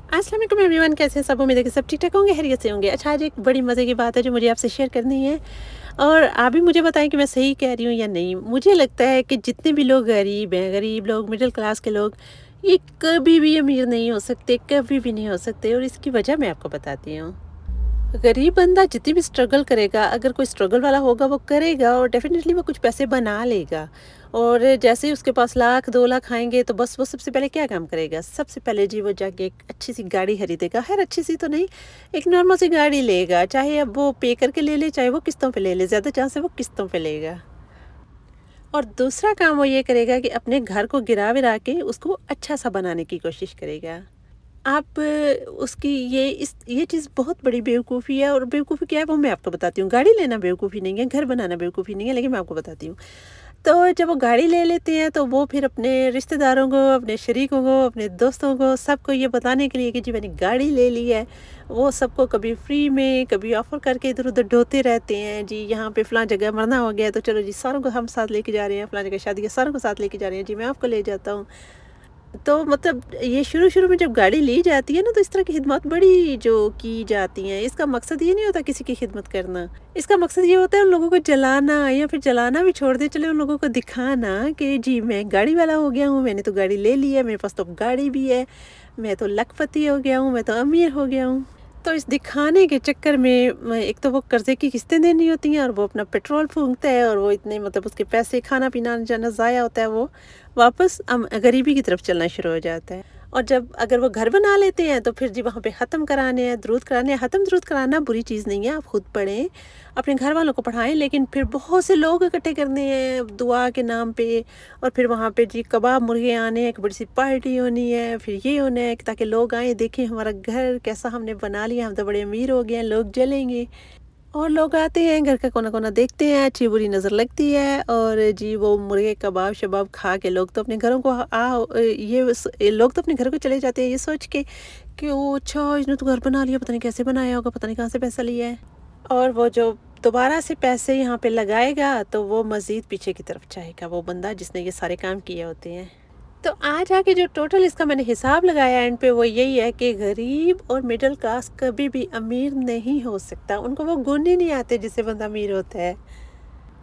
अस्सलाम वालेकुम एवरीवन, कैसे हैं सब? उम्मीद है कि सब ठीक-ठाक होंगे, खैरियत से होंगे। अच्छा, आज एक बड़ी मज़े की बात है जो मुझे आपसे शेयर करनी है और आप भी मुझे बताएँ कि मैं सही कह रही हूँ या नहीं। मुझे लगता है कि जितने भी लोग गरीब लोग, मिडिल क्लास के लोग, ये कभी भी अमीर नहीं हो सकते, कभी भी नहीं हो सकते और इसकी वजह मैं आपको बताती हूँ। गरीब बंदा जितनी भी स्ट्रगल करेगा, अगर कोई स्ट्रगल वाला होगा वो करेगा और डेफ़िनेटली वो कुछ पैसे बना लेगा। और जैसे ही उसके पास लाख 2 लाख आएँगे तो बस वो सबसे पहले क्या काम करेगा? सबसे पहले जी वो जाके एक अच्छी-सी गाड़ी खरीदेगा। ख़ैर अच्छी-सी तो नहीं, एक नॉर्मल सी गाड़ी लेगा। चाहे अब वो पे करके ले ले, चाहे वो किस्तों पे ले ले, ज़्यादा चांस है वो किस्तों पे लेगा। और दूसरा काम वो ये करेगा कि अपने घर को गिरा-विरा के उसको अच्छा-सा बनाने की कोशिश करेगा। आप उसकी ये चीज़ बहुत बड़ी बेवकूफ़ी है और बेवकूफ़ी क्या है वो मैं आपको बताती हूँ। गाड़ी लेना बेवकूफ़ी नहीं है, घर बनाना बेवकूफ़ी नहीं है, लेकिन मैं आपको बताती हूँ। तो जब वो गाड़ी ले लेते हैं तो वो फिर अपने रिश्तेदारों को, अपने शरीकों को, अपने दोस्तों को, सबको ये बताने के लिए कि जी मैंने गाड़ी ले ली है, वो सबको कभी फ्री में, कभी ऑफ़र करके इधर-उधर ढोते रहते हैं। जी यहाँ पे फ़लाँ जगह मरना हो गया है तो चलो जी सारों को हम साथ लेके जा रहे हैं, फ़लाँ जगह शादी है सारों को साथ लेके जा रहे हैं, जी मैं आपको ले जाता हूँ। तो मतलब ये शुरू-शुरू में जब गाड़ी ली जाती है ना तो इस तरह की खिदमत बड़ी जो की जाती हैं, इसका मकसद ये नहीं होता किसी की खिदमत करना। इसका मकसद ये होता है उन लोगों को जलाना या फिर जलाना भी छोड़ दें, चले उन लोगों को दिखाना कि जी मैं गाड़ी वाला हो गया हूँ, मैंने तो गाड़ी ले ली है, मेरे पास तो गाड़ी भी है, मैं तो लखपति हो गया हूँ, मैं तो अमीर हो गया हूँ। तो इस दिखाने के चक्कर में एक तो वो कर्ज़े की किस्तें देनी होती हैं और वो अपना पेट्रोल फूँकता है और वो इतने मतलब उसके पैसे खाना-पीना आना-जाना ज़ाया होता है, वो वापस गरीबी की तरफ चलना शुरू हो जाता है। और जब अगर वो घर बना लेते हैं तो फिर जी वहाँ पे ख़त्म कराने हैं, दुरूद कराने हैं। ख़त्म दुरूद कराना बुरी चीज़ नहीं है, आप खुद पढ़ें, अपने घर वालों को पढ़ाएँ, लेकिन फिर बहुत से लोग इकट्ठे करने हैं दुआ के नाम पे और फिर वहाँ पे जी कबाब मुर्गे आने हैं, एक बड़ी सी पार्टी होनी है, फिर ये होना है कि ताकि लोग आएँ देखें हमारा घर कैसा हमने बना लिया, हम तो बड़े अमीर हो गए हैं, लोग जलेंगे। और लोग आते हैं, घर का कोना-कोना देखते हैं, अच्छी-बुरी नज़र लगती है और जी वो मुर्गे कबाब-शबाब खा के लोग तो अपने घरों को लोग तो अपने घर को चले जाते हैं ये सोच के कि ओह! अच्छा इसने तो घर बना लिया, पता नहीं कैसे बनाया होगा, पता नहीं कहाँ से पैसा लिया है। और वो जो दोबारा से पैसे यहाँ पे लगाएगा तो वो मज़ीद पीछे की तरफ जाएगा, वो बंदा जिसने ये सारे काम किए होते हैं। तो आज आके जो टोटल इसका मैंने हिसाब लगाया एंड पे वो यही है कि गरीब और मिडिल क्लास कभी भी अमीर नहीं हो सकता। उनको वो गुण ही नहीं आते जिससे बंदा अमीर होता है।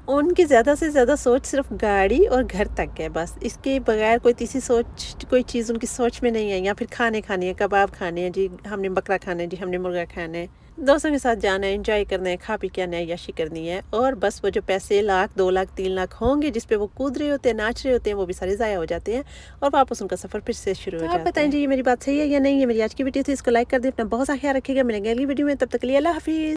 उनकी ज़्यादा से ज़्यादा सोच सिर्फ़ गाड़ी और घर तक है बस। इसके बगैर कोई तीसरी सोच कोई चीज़ उनकी सोच में नहीं है या फिर खाने खाने हैं, कबाब खाने हैं जी, हमने बकरा खाना है जी, हमने मुर्गा खाना है। दोस्तों के साथ जाना है, एन्जॉय करना है, खा पी के आना है, ऐशी करनी है और बस वो जो पैसे लाख, 2 लाख, 3 लाख होंगे जिस पे वो कूद रहे होते हैं, नाच रहे होते हैं, वो भी सारे ज़ाया हो जाते हैं और वापस उनका सफ़र फिर से शुरू हो जाता है। आप बताएँ जी ये मेरी बात सही है या नहीं? ये मेरी आज की वीडियो थी, इसको लाइक कर दें, अपना बहुत सा ख़्याल रखिएगा। मिलेंगे अगली वीडियो में, तब तक के लिए अल्लाह हाफ़िज़।